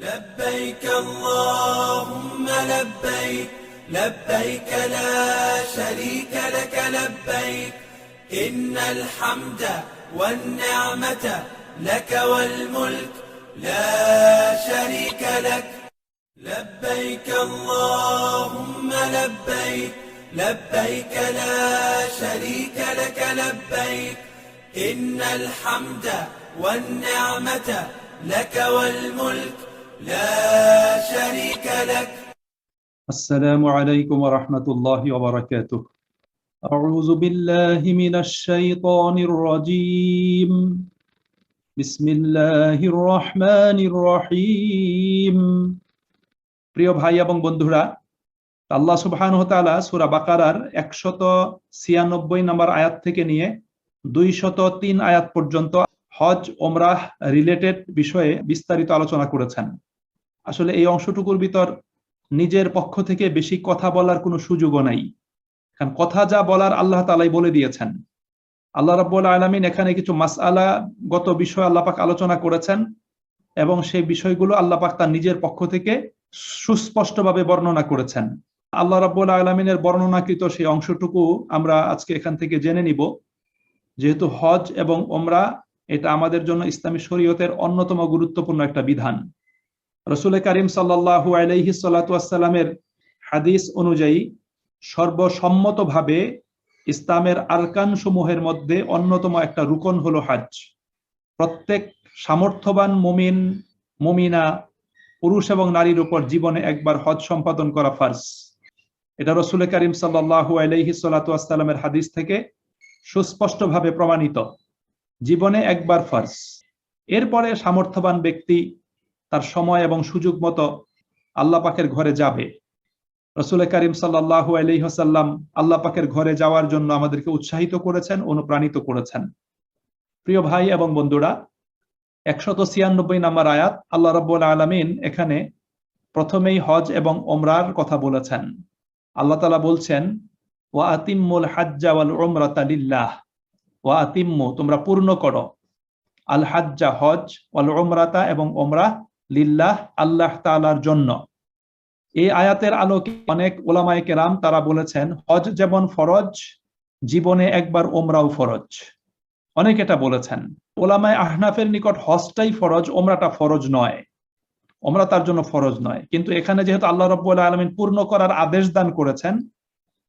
لبيك اللهم لبيك لبيك لا شريك لك لبيك إن الحمد والنعمة لك والملك لا شريك لك لبيك اللهم لبيك لبيك لا شريك لك لبيك إن الحمد والنعمة لك والملك لا شريك لك السلام عليكم ورحمة الله وبركاته. أعوذ بالله من الشيطان الرجيم. بسم الله الرحمن الرحيم. প্রিয় ভাই এবং বন্ধুরা, আল্লাহ সুবহানাহু ওয়া তাআলা সূরা বাকারার 196 নম্বর আয়াত থেকে নিয়ে 203 আয়াত পর্যন্ত হজ ওমরাহ রিলেটেড বিষয়ে বিস্তারিত আলোচনা করেছেন। আসলে এই অংশটুকুর ভিতর নিজের পক্ষ থেকে বেশি কথা বলার কোনো সুযোগও নাই, কারণ কথা যা বলার আল্লাহ তাআলাই বলে দিয়েছেন। আল্লাহ রাব্বুল আলামিন এখানে কিছু মাসআলাগত বিষয় আল্লাহ পাক আলোচনা করেছেন এবং সেই বিষয়গুলো আল্লাহ পাক তার নিজের পক্ষ থেকে সুস্পষ্টভাবে বর্ণনা করেছেন। আল্লাহ রাব্বুল আলামিনের বর্ণনাকৃত সেই অংশটুকু আমরা আজকে এখান থেকে জেনে নিব। যেহেতু হজ এবং ওমরা এটা আমাদের জন্য ইসলামী শরীয়তের অন্যতম গুরুত্বপূর্ণ একটা বিধান। রাসূল কারীম সাল্লাল্লাহু আলাইহি সাল্লাতু ওয়াসসালামের হাদিস অনুযায়ী সর্বসম্মতভাবে ইসলামের আরকান সমূহের মধ্যে অন্যতম একটা রুকন হলো হজ। প্রত্যেক সামর্থ্যবান মুমিন মুমিনা পুরুষ এবং নারীর উপর জীবনে একবার হজ সম্পাদন করা ফরজ। এটা রাসূল কারীম সাল্লাল্লাহু আলাইহি সাল্লাতু ওয়াসসালামের হাদিস থেকে সুস্পষ্টভাবে প্রমাণিত, জীবনে একবার ফরজ। এরপরে সামর্থ্যবান ব্যক্তি তার সময় এবং সুযোগ মতো আল্লাহ পাকের ঘরে যাবে। রাসূল কারীম সাল্লাল্লাহু আলাইহি ওয়াসাল্লাম আল্লাহ পাকের ঘরে যাওয়ার জন্য আমাদেরকে উৎসাহিত করেছেন, অনুপ্রাণিত করেছেন। প্রিয় ভাই এবং বন্ধুরা, 196 নম্বর আয়াত আল্লাহ রাব্বুল আলামিন এখানে প্রথমেই হজ এবং ওমরার কথা বলেছেন। আল্লাহ তাআলা বলছেন, ওয়া আতিম্মুল হাজ্জা ওয়াল উমরাতা লিল্লাহ, ওয়া আতিম্মু তোমরা পূর্ণ করো, আল হাজ্জা হজ, ওয়াল উমরাতা এবং ওমরা, লিল্লাহ আল্লাহ তাআলার জন্য। এই আয়াতের আলোকে অনেক উলামায়ে কেরাম তারা বলেছেন হজ যেমন ফরজ, জীবনে একবার ওমরাও ফরজ। অনেক এটা বলেছেন। উলামায়ে আহনাফের নিকট হজটাই ফরজ, ওমরাটা ফরজ নয়, ওমরা তার জন্য ফরজ নয়। কিন্তু এখানে যেহেতু আল্লাহ রাব্বুল আলামিন পূর্ণ করার আদেশ দান করেছেন,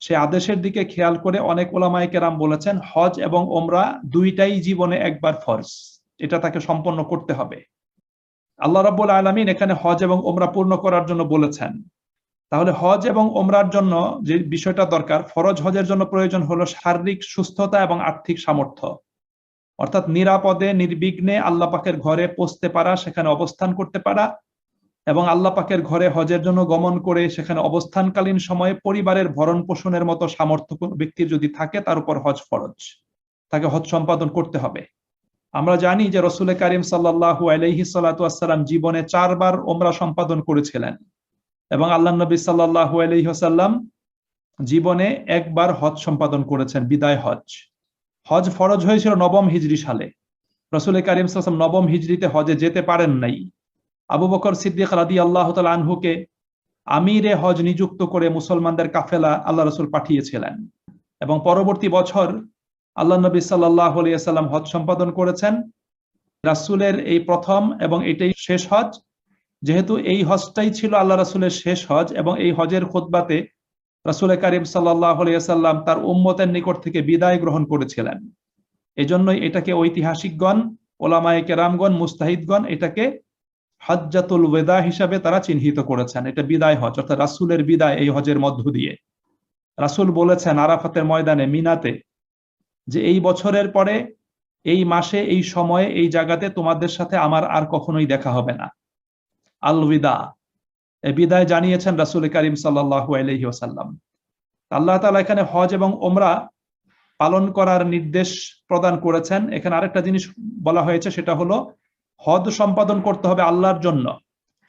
সেই আদেশের দিকে খেয়াল করে অনেক উলামায়ে কেরাম বলেছেন হজ এবং ওমরা দুইটাই জীবনে একবার ফরজ, এটা তাকে সম্পন্ন করতে হবে। আল্লাহ রাব্বুল আলামিন এখানে হজ এবং ওমরা পূর্ণ করার জন্য বলেছেন। তাহলে হজ এবং ওমরার জন্য যে বিষয়টা দরকার, ফরজ হজের জন্য প্রয়োজন হলো শারীরিক সুস্থতা এবং আর্থিক সামর্থ্য, অর্থাৎ নিরাপদে নির্বিঘ্নে আল্লাহ পাকের ঘরে পৌঁছতে পারা, সেখানে অবস্থান করতে পারা এবং আল্লাহ পাকের ঘরে হজের জন্য গমন করে সেখানে অবস্থানকালীন সময়ে পরিবারের ভরণ পোষণের মতো সামর্থ্য ব্যক্তির যদি থাকে, তার উপর হজ ফরজ, তাকে হজ সম্পাদন করতে হবে। আমরা জানি যে রাসূল কারীম সাল্লাল্লাহু আলাইহি সাল্লাতু ওয়াসসালাম জীবনে 4 বার ওমরা সম্পাদন করেছিলেন এবং আল্লাহর নবী সাল্লাল্লাহু আলাইহি ওয়াসাল্লাম জীবনে একবার হজ সম্পাদন করেছেন, বিদায় হজ। হজ ফরজ হয়েছিল 9ম হিজরি সালে। রাসূল কারীম সাল্লাল্লাহু আলাইহি ওয়াসাল্লাম 9ম হিজরিতে হজে যেতে পারেন নাই। আবু বকর সিদ্দিক রাদিয়াল্লাহু তাআলা আনহুকে আমিরে হজ নিযুক্ত করে মুসলমানদের কাফেলা আল্লাহ রাসূল পাঠিয়েছিলেন এবং পরবর্তী বছর আল্লাহ নবী সাল্লাল্লাহু আলাইহি ওয়াসাল্লাম হজ সম্পাদন করেছেন। রাসূলের এই প্রথম এবং এটাই শেষ হজ। যেহেতু এই হজটাই ছিল আল্লাহ রাসূলের শেষ হজ এবং এই হজের খুতবাতে রাসূল কারীম সাল্লাল্লাহু আলাইহি ওয়াসাল্লাম তার উম্মতের নিকট থেকে বিদায় গ্রহণ করেছিলেন। এজন্যই এটাকে ঐতিহাসিকগণ, উলামায়ে কেরামগণ, মুস্তাহিদগণ এটাকে হজ্জাতুল ওয়াদা হিসাবে তারা চিহ্নিত করেছেন। এটা বিদায় হজ, অর্থাৎ রাসূলের বিদায় এই হজের মধ্য দিয়ে। রাসূল বলেছেন আরাফাতের ময়দানে, মিনাতে, যে এই বছরের পরে এই মাসে এই সময়ে এই জায়গাতে তোমাদের সাথে আমার আর কখনোই দেখা হবে না। আল বিদা, এই বিদায় জানিয়েছেন রাসূল কারীম সাল্লাল্লাহু আলাইহি ওয়াসাল্লাম। আল্লাহ তাআলা এখানে হজ এবং ওমরা পালন করার নির্দেশ প্রদান করেছেন। এখানে আরেকটা জিনিস বলা হয়েছে, সেটা হলো হজ সম্পাদন করতে হবে আল্লাহর জন্য।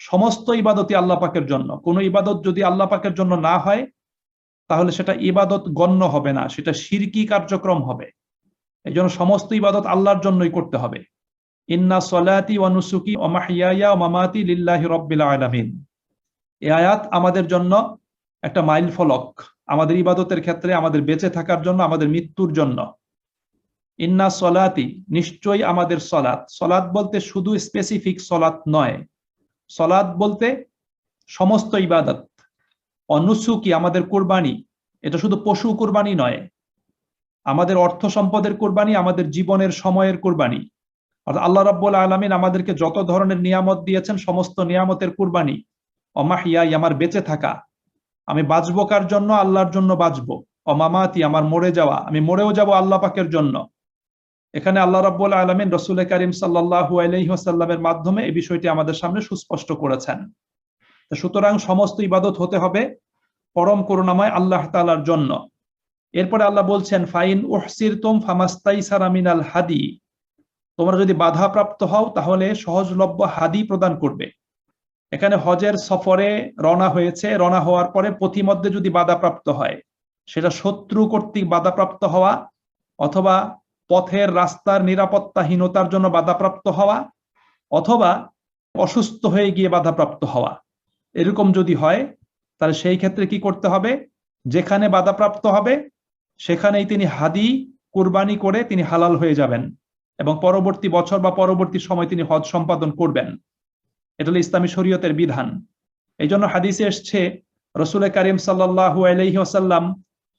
সমস্ত ইবাদতই আল্লাহ পাকের জন্য। কোনো ইবাদত যদি আল্লাহ পাকের জন্য না হয়, তাহলে সেটা ইবাদত গণ্য হবে না, সেটা শিরকি কার্যক্রম হবে। এই জন্য সমস্ত ইবাদত আল্লাহর জন্যই করতে হবে। ইন্না সলাতি ওয়া নুসুকি ওয়া মাহইয়ায়া ওয়া মামাতি লিল্লাহি রাব্বিল আলামিন। এই আয়াত আমাদের জন্য একটা মাইল ফলক, আমাদের ইবাদতের ক্ষেত্রে, আমাদের বেঁচে থাকার জন্য, আমাদের মৃত্যুর জন্য। ইন্না সলাতি, নিশ্চয়ই আমাদের সলাত। সলাত বলতে শুধু স্পেসিফিক সলাত নয়, সলাত বলতে সমস্ত ইবাদত। অনুসুকি, আমাদের কুরবানি, এটা শুধু পশু কুরবানি নয়, আমাদের অর্থ সম্পদের কুরবানি, আমাদের জীবনের সময়ের কুরবানি। অর্থাৎ আল্লাহ রাব্বুল আলামিন আমাদেরকে যত ধরনের নিয়ামত দিয়েছেন সমস্ত নিয়ামতের কুরবানি। অমাহিয়াই, আমার বেঁচে থাকা, আমি বাঁচবো কার জন্য? আল্লাহর জন্য বাঁচবো। অমামাতি, আমার মরে যাওয়া, আমি মরেও যাব আল্লাহ পাকের জন্য। এখানে আল্লাহ রাব্বুল আলামিন রাসূল কারীম সাল্লাল্লাহু আলাইহি ওয়াসাল্লামের মাধ্যমে এই বিষয়টি আমাদের সামনে সুস্পষ্ট করেছেন। সুতরাং সমস্ত ইবাদত হতে হবে পরম করুণাময় আল্লাহ তাআলার জন্য। এরপরে আল্লাহ বলছেন, ফাইন উহসিরতুম ফামাস্তাইসারা মিনাল হাদি, তোমরা যদি বাধাপ্রাপ্ত হও তাহলে সহজলভ্য হাদি প্রদান করবে। এখানে হজের সফরে রওনা হয়েছে, রওনা হওয়ার পরে পথিমধ্যে যদি বাধাপ্রাপ্ত হয়, সেটা শত্রু কর্তৃক বাধাপ্রাপ্ত হওয়া, অথবা পথের রাস্তার নিরাপত্তাহীনতার জন্য বাধাপ্রাপ্ত হওয়া, অথবা অসুস্থ হয়ে গিয়ে বাধাপ্রাপ্ত হওয়া, এরকম যদি হয় তাহলে সেই ক্ষেত্রে কি করতে হবে? যেখানে বাধাপ্রাপ্ত হবে সেখানেই তিনি হাদি কুরবানি করে তিনি হালাল হয়ে যাবেন এবং পরবর্তী বছর বা পরবর্তী সময় তিনি হজ সম্পাদন করবেন। এটা হলো ইসলামী শরীয়তের বিধান। এই জন্য হাদিসে এসছে রাসূল কারীম সাল্লাল্লাহু আলাইহি ওয়াসাল্লাম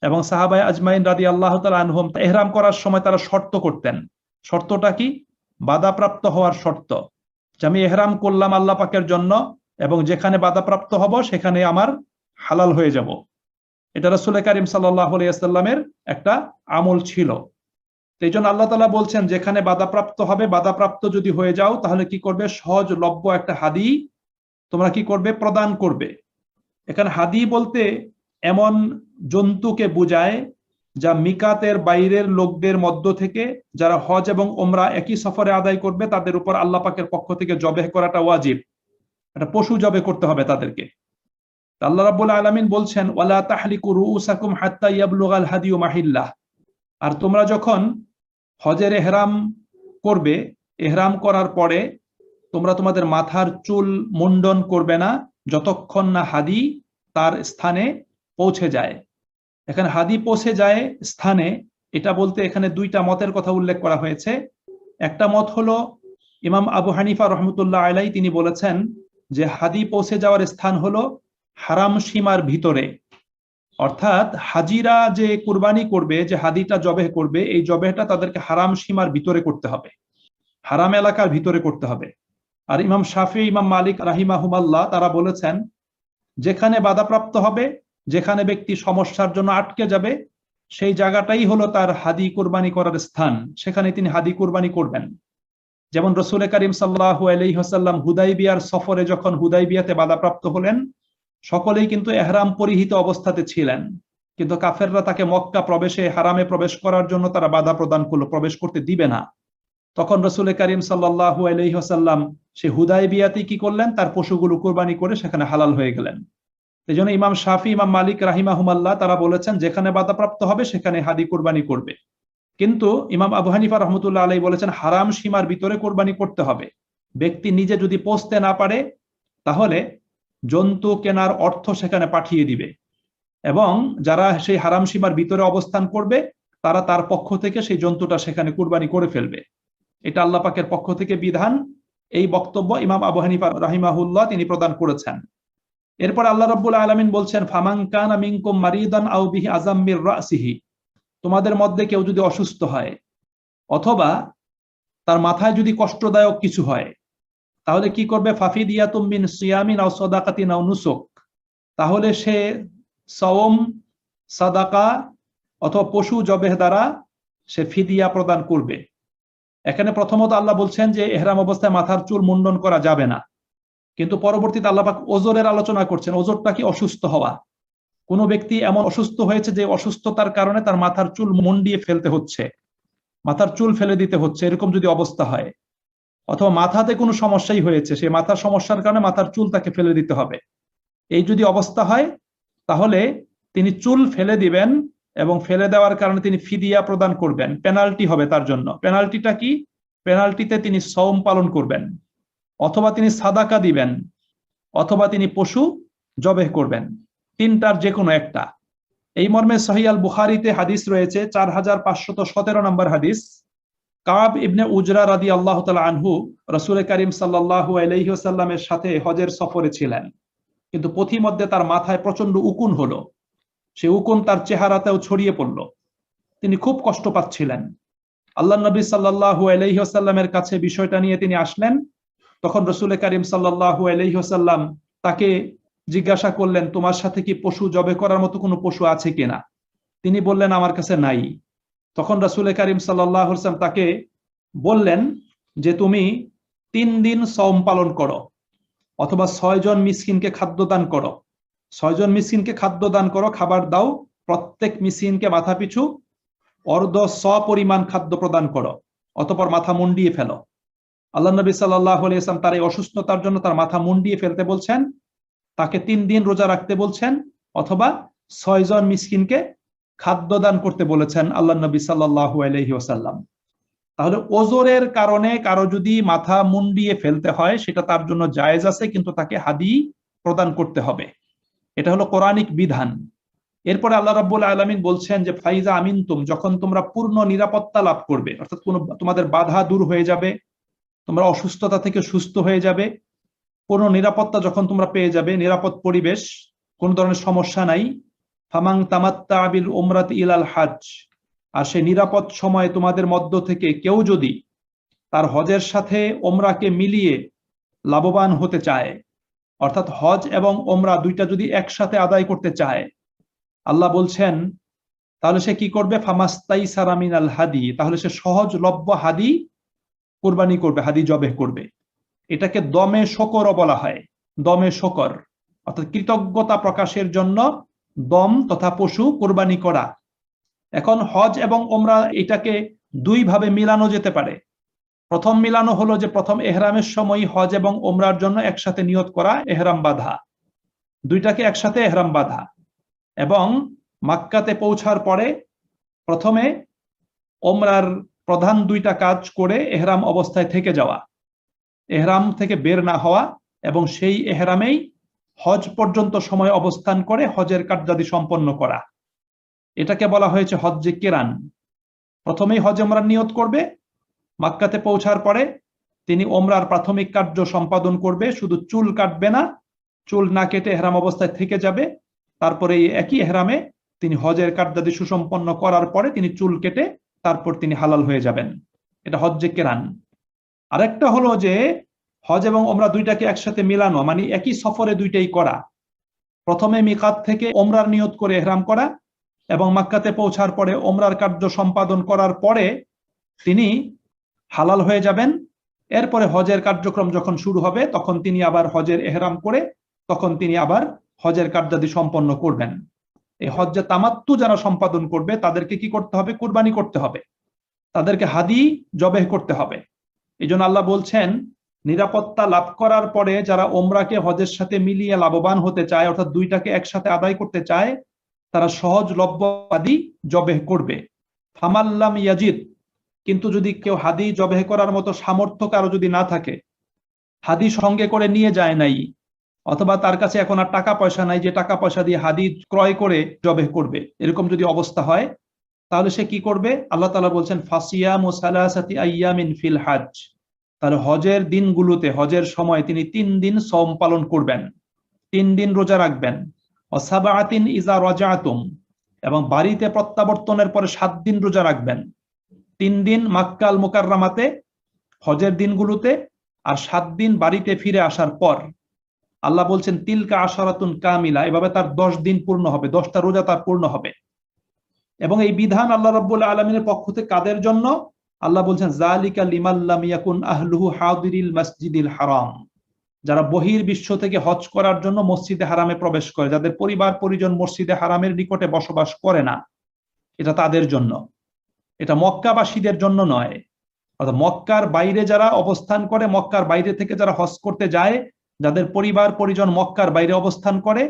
এবং সাহাবায়ে আজমাইন রাদিয়াল্লাহু তাআলা আনহুম ইহরাম করার সময় তারা শর্ত করতেন। শর্তটা কি? বাধাপ্রাপ্ত হওয়ার শর্ত, যে আমি ইহরাম করলাম আল্লাহ পাকের জন্য এবং যেখানে বাধাপ্রাপ্ত হব সেখানে আমার হালাল হয়ে যাব। এটা রাসূল কারীম সাল্লাল্লাহু আলাইহি ওয়াসাল্লামের একটা আমল ছিল। এই জন্য আল্লাহ তাআলা বলছেন, যেখানে বাধাপ্রাপ্ত হবে, বাধাপ্রাপ্ত যদি হয়ে যাও তাহলে কি করবে? সহজলভ্য একটা হাদি তোমরা কি করবে? প্রদান করবে। এখানে হাদি বলতে এমন জন্তুকে বোঝায় যা মিকাতের বাইরের লোকদের মধ্য থেকে যারা হজ এবং উমরা একই সফরে আদায় করবে তাদের উপর আল্লাহ পাকের পক্ষ থেকে জবেহ করাটা ওয়াজিব, একটা পশু জবে করতে হবে তাদেরকে। আল্লাহ রাব্বুল আলামিন বলছেন, ওয়ালা তাহলিকু রুউসাকুম হাত্তা ইয়াবলুগাল হাদিয়ু মাহিল্লাহ, আর তোমরা যখন হজের এহরাম করবে, এহরাম করার পরে তোমরা তোমাদের মাথার চুল মুন্ডন করবে না যতক্ষণ না হাদি তার স্থানে পৌঁছে যায়। এখানে হাদি পৌঁছে যায় স্থানে, এটা বলতে এখানে দুইটা মতের কথা উল্লেখ করা হয়েছে। একটা মত হলো ইমাম আবু হানিফা রহমতুল্লাহ আলাইহি, তিনি বলেছেন যে হাদি পৌঁছে যাওয়ার স্থান হলো হারাম সীমার ভিতরে, অর্থাৎ হাজিরা যে কুরবানি করবে, যে হাদিটা জবেহ করবে, এই জবেহটা তাদেরকে হারাম সীমার ভিতরে করতে হবে, হারাম এলাকার ভিতরে করতে হবে। আর ইমাম শাফি, ইমাম মালিক রাহিমাহুমাল্লাহ তারা বলেছেন যেখানে বাধাপ্রাপ্ত হবে, যেখানে ব্যক্তি সমস্যার জন্য আটকে যাবে, সেই জায়গাটাই হলো তার হাদি কুরবানি করার স্থান, সেখানে তিনি হাদি কুরবানি করবেন। যেমন রাসূল কারীম সাল্লাল্লাহু আলাইহি ওয়াসাল্লাম হুদাইবিয়ার সফরে যখন হুদাইবিয়াতে বাধাপ্রাপ্ত হলেন, সকলেই কিন্তু এহরাম পরিহিত অবস্থাতে ছিলেন, কিন্তু কাফেররা তাকে মক্কা প্রবেশে, হারামে প্রবেশ করার জন্য তারা বাধা প্রদান করলো, প্রবেশ করতে দিবে না। তখন রাসূল কারীম সাল্লাল্লাহু আলাইহি ওয়াসাল্লাম সে হুদাইবিয়াতে কি করলেন? তার পশুগুলো কুরবানি করে সেখানে হালাল হয়ে গেলেন। এই জন্য ইমাম শাফি, ইমাম মালিক রাহিমাহুমাল্লাহ তারা বলেছেন যেখানে বাধাপ্রাপ্ত হবে সেখানে হাদি কুরবানি করবে। কিন্তু ইমাম আবু হানিফা রহমতুল্লাহ আলাইহি বলেছেন হারাম সীমার ভিতরে কুরবানি করতে হবে। ব্যক্তি নিজে যদি পৌঁছতে না পারে তাহলে জন্তু কেনার অর্থ সেখানে পাঠিয়ে দিবে এবং যারা সেই হারাম সীমার ভিতরে অবস্থান করবে তারা তার পক্ষ থেকে সেই জন্তুটা সেখানে কুরবানি করে ফেলবে। এটা আল্লাহ পাকের পক্ষ থেকে বিধান। এই বক্তব্য ইমাম আবু হানিফা রাহিমাহুল্লাহ তিনি প্রদান করেছেন। এরপর আল্লাহ রাব্বুল আলামিন বলছেন, ফামান কানা মিনকুম মারিদান আও বিহি আযাম মির রাসিহি, তোমাদের মধ্যে কেউ যদি অসুস্থ হয় অথবা তার মাথায় যদি কষ্টদায়ক কিছু হয় তাহলে কি করবে? ফাফিদিয়াতুম মিন সিয়ামিন আও সাদাকাতিন আও নুসুক, তাহলে সে সওম, সাদাকা অথবা পশু জবেহ দ্বারা সে ফিদিয়া প্রদান করবে। এখানে প্রথমত আল্লাহ বলছেন যে ইহরাম অবস্থায় মাথার চুল মুন্ডন করা যাবে না, কিন্তু পরবর্তীতে আল্লাহ পাক ওজরের আলোচনা করছেন। ওজরটা কি? অসুস্থ হওয়া। কোনো ব্যক্তি এমন অসুস্থ হয়েছে যে অসুস্থতার কারণে তার মাথার চুল মুন্ডিয়ে ফেলতে হচ্ছে, মাথার চুল ফেলে দিতে হচ্ছে, এরকম যদি অবস্থা হয়, অথবা মাথাতে কোনো সমস্যাই হয়েছে, সেই মাথার সমস্যার কারণে মাথার চুল তাকে ফেলে দিতে হবে, এই যদি অবস্থা হয় তাহলে তিনি চুল ফেলে দিবেন এবং ফেলে দেওয়ার কারণে তিনি ফিদিয়া প্রদান করবেন, পেনাল্টি হবে তার জন্য। পেনাল্টিটা কি? পেনাল্টিতে তিনি সওম পালন করবেন, অথবা তিনি সাদাকা দিবেন, অথবা তিনি পশু জবেহ করবেন, তিনটার যে কোনো একটা। এই মর্মে সহিহ আল বুখারীতে হাদিস রয়েছে 4517 নম্বর হাদিস। কাব ইবনে উজরা রাদিয়াল্লাহু তাআলা আনহু রাসূল করিম সাল্লাল্লাহু আলাইহি ওয়াসাল্লামের সাথে হজের সফরে ছিলেন, কিন্তু পথিমধ্যে তার মাথায় প্রচন্ড উকুন হলো। সে উকুন তার চেহারাতেও ছড়িয়ে পড়ল। তিনি খুব কষ্ট পাচ্ছিলেন। আল্লাহ নবী সাল্লাল্লাহু আলাইহি ওয়াসাল্লামের কাছে বিষয়টা নিয়ে তিনি আসলেন। তখন রাসূল করিম সাল্লাল্লাহু আলাইহি ওয়াসাল্লাম তাকে জিজ্ঞাসা করলেন, তোমার সাথে কি পশু জবে করার মতো কোনো পশু আছে কিনা? তিনি বললেন, আমার কাছে নাই। তখন রাসূল করিম সাল্লাল্লাহু আলাইহি ওয়াসাল্লাম তাকে বললেন যে তুমি 3 দিন সওম পালন করো, অথবা 6 জন মিসকিনকে খাদ্য দান করো। 6 জন মিসকিনকে খাদ্য দান করো, খাবার দাও, প্রত্যেক মিসকিনকে মাথা পিছু অর্ধ পরিমাণ খাদ্য প্রদান করো, অতঃপর মাথা মুন্ডিয়ে ফেলো। আল্লাহ নবী সাল্লাল্লাহু আলাইহি ওয়াসাল্লাম তার এই অসুস্থতার জন্য তার মাথা মুন্ডিয়ে ফেলতে বলছেন, তাকে 3 দিন রোজা রাখতে বলছেন, অথবা 6 জন মিসকিনকে খাদ্য দান করতে বলেছেন আল্লাহ নবী সাল্লাল্লাহু আলাইহি ওয়াসাল্লাম। তাহলে ওজরের কারণে কারো যদি মাথা মুন্ডিয়ে ফেলতে হয়, সেটা তার জন্য জায়েজ আছে, কিন্তু তাকে হাদি প্রদান করতে হবে। এটা হলো কোরআনিক বিধান। এরপরে আল্লাহ রাব্বুল আলামিন বলছেন যে ফাইজা আমিনতুম, যখন তোমরা পূর্ণ নিরাপত্তা লাভ করবে, অর্থাৎ তোমাদের বাধা দূর হয়ে যাবে, তোমরা অসুস্থতা থেকে সুস্থ হয়ে যাবে, পূর্ণ নিরাপত্তা যখন তোমরা পেয়ে যাবে, নিরাপদ পরিবেশ, কোন ধরনের সমস্যা নাই, ফামাং তামাত্তা বিল উমরাতি ইলাল হজ, আর সেই নিরাপদ সময়ে তোমাদের মধ্য থেকে কেউ যদি তার হজের সাথে ওমরাকে মিলিয়ে লাভবান হতে চায়, অর্থাৎ হজ এবং ওমরা দুইটা যদি একসাথে আদায় করতে চায়, আল্লাহ বলছেন তাহলে সে কি করবে? ফামাস্তাইসারা মিনাল হাদি, তাহলে সে সহজলভ্য হাদি কুরবানি করবে, হাদি জবেহ করবে। এটাকে দমে শকরও বলা হয়। দমে শকর অর্থাৎ কৃতজ্ঞতা প্রকাশের জন্য দম তথা পশু কুরবানি করা। এখন হজ এবং ওমরা এটাকে দুই ভাবে মিলানো যেতে পারে। প্রথম মিলানো হলো যে প্রথম এহরামের সময় হজ এবং ওমরার জন্য একসাথে নিয়ত করা, এহরাম বাঁধা, দুইটাকে একসাথে এহরাম বাঁধা, এবং মক্কাতে পৌঁছার পরে প্রথমে ওমরার প্রধান দুইটা কাজ করে এহরাম অবস্থায় থেকে যাওয়া, এহরাম থেকে বের না হওয়া, এবং সেই এহরামেই হজ পর্যন্ত সময় অবস্থান করে হজের কার্যাদি সম্পন্ন করা। এটাকে বলা হয়েছে হজ্জে কিরান। প্রথমেই হজ ওমরার নিয়ত করবে, মক্কাতে পৌঁছার পরে তিনি ওমরার প্রাথমিক কার্য সম্পাদন করবে, শুধু চুল কাটবে না, চুল না কেটে এহরাম অবস্থায় থেকে যাবে। তারপরে এই একই এহরামে তিনি হজের কার্যাদি সুসম্পন্ন করার পরে তিনি চুল কেটে তারপর তিনি হালাল হয়ে যাবেন। এটা হজ্জে কিরান। আরেকটা হলো যে হজ এবং ওমরা দুইটাকে একসাথে মিলানো, মানে একই সফরে দুইটাই করা। প্রথমে মিকাত থেকে ওমরার নিয়ত করে এহরাম করা, এবং মক্কাতে পৌঁছার পরে ওমরার কার্য সম্পাদন করার পরে তিনি হালাল হয়ে যাবেন। এরপরে হজের কার্যক্রম যখন শুরু হবে তখন তিনি আবার হজের এহরাম করে তখন তিনি আবার হজের কার্যাদি সম্পন্ন করবেন। এই হজ্জে তামাত্তু যারা সম্পাদন করবে তাদেরকে কি করতে হবে? কুরবানি করতে হবে, তাদেরকে হাদি জবেহ করতে হবে। এই জন্য আল্লাহ বলছেন নিরাপত্তা লাভ করার পরে যারা ওমরাকে হজের সাথে মিলিয়ে লাভবান হতে চায়, অর্থাৎ দুইটাকে একসাথে আদায় করতে চায়, তারা সহজলভ্য হাদি জবেহ করবে। ফামাল্লাম ইয়াজিদ, কিন্তু যদি কেউ হাদি জবেহ করার মতো সামর্থ্য কারো যদি না থাকে, হাদি সঙ্গে করে নিয়ে যায় নাই, অথবা তার কাছে এখন আর টাকা পয়সা নাই যে টাকা পয়সা দিয়ে হাদি ক্রয় করে জবেহ করবে, এরকম যদি অবস্থা হয়, তাহলে সে কি করবে? আল্লাহ তাআলা বলছেন ফাসিয়ামু সালাসাতি আইয়ামিন ফিল হজ, তাহলে হজের দিনগুলোতে, হজের সময় তিনি 3 দিন সওম পালন করবেন, 3 দিন রোজা রাখবেন। ওয়াসাবাতিন ইজা রাজাতুম, এবং বাড়িতে প্রত্যাবর্তনের পরে 7 দিন রোজা রাখবেন। 3 দিন মক্কা আল মুকাররমাতে হজের দিনগুলোতে, আর 7 দিন বাড়িতে ফিরে আসার পর। আল্লাহ বলছেন তিলকা আশারাতুন কামিলা, এভাবে তার 10 দিন পূর্ণ হবে, 10টা রোজা তার পূর্ণ হবে। এবং এই বিধান আল্লাহ রাব্বুল আলামিনের পক্ষ থেকে কাদের জন্য? আল্লাহ বলছেন যালিকা লিমান লাম ইয়াকুন আহলুহু হাদিরিল মাসজিদিল হারাম, যারা বহির্বিশ্ব থেকে হজ করার জন্য মসজিদে হারামে প্রবেশ করে, যাদের পরিবার পরিজন মসজিদে হারামের নিকটে বসবাস করে না, এটা তাদের জন্য, এটা মক্কাবাসীদের জন্য নয়। অর্থাৎ মক্কার বাইরে যারা অবস্থান করে, মক্কার বাইরে থেকে যারা হজ করতে যায়, যাদের পরিবার পরিজন মক্কার বাইরে অবস্থান করে,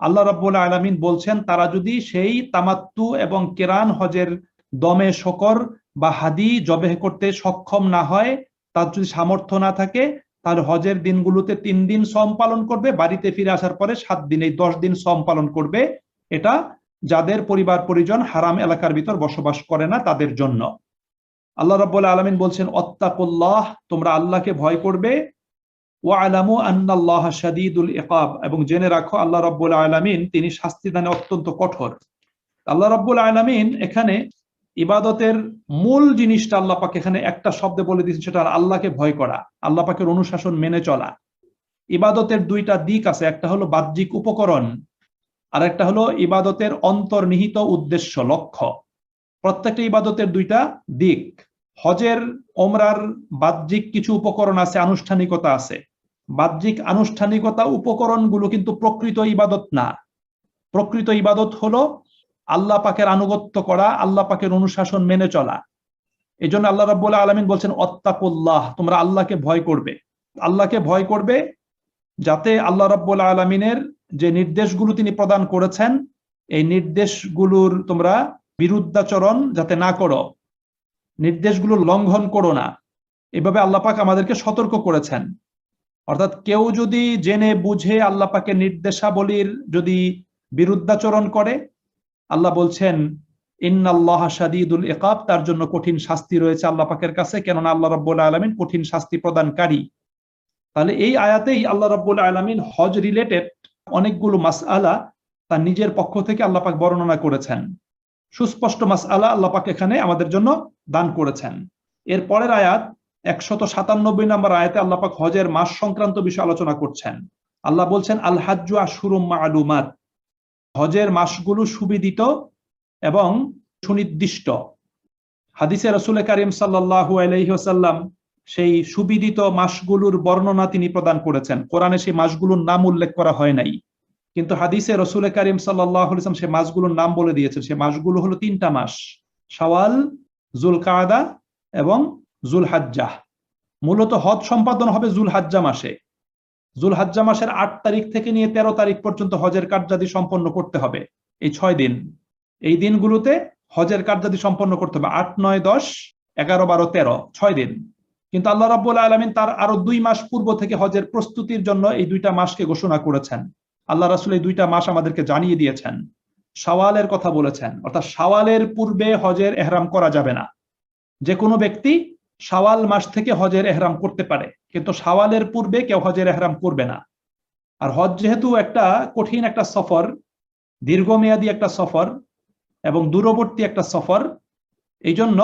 আল্লাহ রাব্বুল আলামিন বলছেন তারা যদি সেই তামাত্তু এবং কিরান হজের দমে শকর বা হাদি জবেহ করতে সক্ষম না হয়, তার যদি সামর্থ্য না থাকে, তাহলে হজের দিনগুলোতে 3 দিন সম পালন করবে, বাড়িতে ফিরে আসার পরে 7 দিন, এই 10 দিন সম পালন করবে। এটা যাদের পরিবার পরিজন হারাম এলাকার ভিতর বসবাস করে না তাদের জন্য। আল্লাহ রাব্বুল আলামিন বলছেন ওয়াত্তাকুল্লাহ, তোমরা আল্লাহকে ভয় করবে, ওয়ালামু আন্নাল্লাহা শাদীদুল ইকাব, এবং জেনে রাখো আল্লাহ রাব্বুল আলামিন তিনি শাস্তি দানে অত্যন্ত কঠোর। আল্লাহ রাব্বুল আলামিন এখানে ইবাদতের মূল জিনিসটা আল্লাহ পাক এখানে একটা শব্দে বলে দিয়েছেন, সেটা আল্লাহকে ভয় করা, আল্লাহ পাকের অনুশাসন মেনে চলা। ইবাদতের দুইটা দিক আছে, একটা হলো বাহ্যিক উপকরণ, আর একটা হলো ইবাদতের অন্তর্নিহিত উদ্দেশ্য, লক্ষ্য। প্রত্যেকটা ইবাদতের দুইটা দিক। হজের ওমরার বাহ্যিক কিছু উপকরণ আছে, আনুষ্ঠানিকতা আছে। বাহ্যিক আনুষ্ঠানিকতা উপকরণগুলো কিন্তু প্রকৃত ইবাদত না। প্রকৃত ইবাদত হলো আল্লাহ পাকের আনুগত্য করা, আল্লাহ পাকের অনুশাসন মেনে চলা। এই জন্য আল্লাহ রাব্বুল আলামিন বলছেন ওয়াত্তাকুল্লাহ, তোমরা আল্লাহকে ভয় করবে। আল্লাহকে ভয় করবে যাতে আল্লাহ রাব্বুল আলামিনের যে নির্দেশগুলো তিনি প্রদান করেছেন, এই নির্দেশগুলোর তোমরা বিরুদ্ধাচরণ যাতে না করো, নির্দেশগুলো লঙ্ঘন করো না। এভাবে আল্লাহ পাক আমাদেরকে সতর্ক করেছেন। অর্থাৎ কেউ যদি জেনে বুঝে আল্লাহ পাকের নির্দেশাবলীর যদি বিরুদ্ধাচরণ করে, আল্লাহ বলছেন ইন্নাল্লাহা শাদীদুল ইকাব, তার জন্য কঠিন শাস্তি রয়েছে আল্লাহ পাকের কাছে, কেননা আল্লাহ রাব্বুল আলামিন কঠিন শাস্তি প্রদানকারী। তাহলে এই আয়াতেই আল্লাহ রাব্বুল আলামিন হজ রিলেটেড অনেকগুলো মাসআলা তার নিজের পক্ষ থেকে আল্লাহ পাক বর্ণনা করেছেন। সুস্পষ্ট মাসআলা আল্লাহ পাক এখানে আমাদের জন্য দান করেছেন। এর পরের আয়াত 197 নম্বর আয়াতে আল্লাহ পাক হজের মাস সংক্রান্ত বিষয় আলোচনা করছেন। আল্লাহ বলছেন আল হাজ্জু আশহুরুম মা'লুমাত, হজের মাসগুলো সুবিদিত এবং সুনির্দিষ্ট। হাদিসে রাসূল কারীম সাল্লাল্লাহু আলাইহি ওয়াসাল্লাম সেই সুবিদিত মাসগুলোর বর্ণনা তিনি প্রদান করেছেন। কোরআনে সেই মাসগুলোর নাম উল্লেখ করা হয় নাই, কিন্তু হাদিসে রাসূল কারীম সাল্লাল্লাহু আলাইহি ওয়াসাল্লাম সেই মাসগুলোর নাম বলে দিয়েছেন। সেই মাসগুলো হলো 3টা মাস, শাওয়াল, যুলকাআদা এবং যুলহাজ্জাহ। মূলত হজ সম্পাদন হবে যুলহাজ্জা মাসে। যুলহাজ্জা মাসের 8 তারিখ থেকে নিয়ে 13 তারিখ পর্যন্ত হজের কার্যাদি সম্পন্ন করতে হবে। এই 6 দিন, এই দিনগুলোতে হজের কার্যাদি সম্পন্ন করতে হবে। 8, 9, 10, 11, 12, 13, 6 দিন। কিন্তু আল্লাহ রাব্বুল আলামিন তার আরো 2 মাস পূর্ব থেকে হজের প্রস্তুতির জন্য এই 2টা মাসকে ঘোষণা করেছেন। আল্লাহ রাসূল এই 2টা মাস আমাদেরকে জানিয়ে দিয়েছেন। শাওয়ালের কথা বলেছেন, অর্থাৎ শাওয়ালের পূর্বে হজের ইহরাম করা যাবে না। যে কোনো ব্যক্তি শাওয়াল মাস থেকে হজের ইহরাম করতে পারে, কিন্তু শাওয়ালের পূর্বে কেউ হজের ইহরাম করবে না। আর হজ যেহেতু একটা কঠিন একটা সফর, দীর্ঘমেয়াদী একটা সফর এবং দূরবর্তী একটা সফর, এই জন্য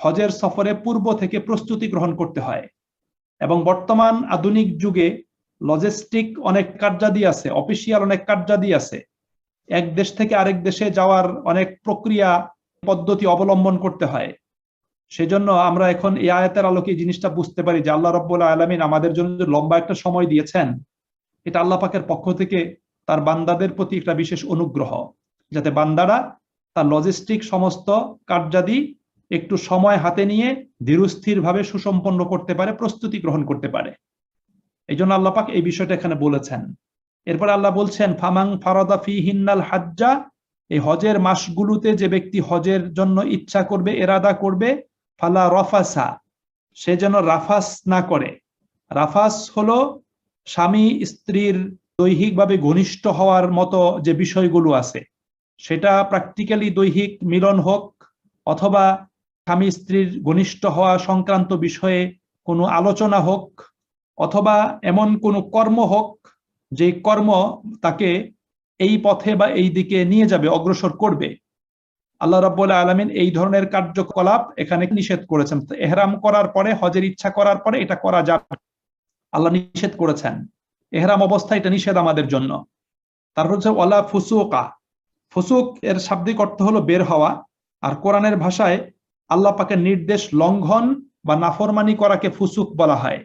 হজের সফরে পূর্ব থেকে প্রস্তুতি গ্রহণ করতে হয়। এবং বর্তমান আধুনিক যুগে লজিস্টিক অনেক কার্যাদি আছে, অফিসিয়াল অনেক কার্যাদি আছে। এক দেশ থেকে আরেক দেশে যাওয়ার অনেক প্রক্রিয়া পদ্ধতি অবলম্বন করতে হয়। সেজন্য আমরা এখন এই আয়াতের আলোকে এই জিনিসটা বুঝতে পারি যে আল্লাহ রাব্বুল আলামিন আমাদের জন্য লম্বা একটা সময় দিয়েছেন, এটা আল্লাহ পাকের পক্ষ থেকে তার বান্দাদের প্রতি একটা বিশেষ অনুগ্রহ, যাতে বান্দারা তার লজিস্টিক সমস্ত কার্যাদি একটু সময় হাতে নিয়ে ধীরস্থির ভাবে সুসম্পন্ন করতে পারে, প্রস্তুতি গ্রহণ করতে পারে। এই জন্য আল্লাহ পাক এই বিষয়টা এখানে বলেছেন। এরপর আল্লাহ বলছেন ফামাং ফারাদা ফিহিন্নাল হাজ্জা, এই হজের মাসগুলোতে যে ব্যক্তি হজের জন্য ইচ্ছা করবে, এরাদা করবে, ফালা রাফাসা, সে যেন রাফাস না করে। রাফাস হলো স্বামী স্ত্রীর দৈহিকভাবে ঘনিষ্ঠ হওয়ার মতো যে বিষয়গুলো আছে, সেটা প্র্যাকটিক্যালি দৈহিক মিলন হোক অথবা স্বামী স্ত্রীর ঘনিষ্ঠ হওয়া সংক্রান্ত বিষয়ে কোনো আলোচনা হোক, অথবা এমন কোনো কর্ম হোক যে কর্ম তাকে এই পথে বা এই দিকে নিয়ে যাবে, অগ্রসর করবে। আল্লাহ রাব্বুল আলামিন এই ধরনের কার্যকলাপ এখানে নিষেধ করেছেন। ইহরাম করার পরে, হজের ইচ্ছা করার পরে এটা করা যাবে, আল্লাহ নিষেধ করেছেন। ইহরাম অবস্থায় এটা নিষেধ আমাদের জন্য। তারপর হচ্ছে ওয়ালা ফুসুকা, ফুসুক এর শাব্দিক অর্থ হলো বের হওয়া, আর কোরআনের ভাষায় আল্লাহ পাকের নির্দেশ লঙ্ঘন বা নাফরমানি করাকে ফুসুক বলা হয়।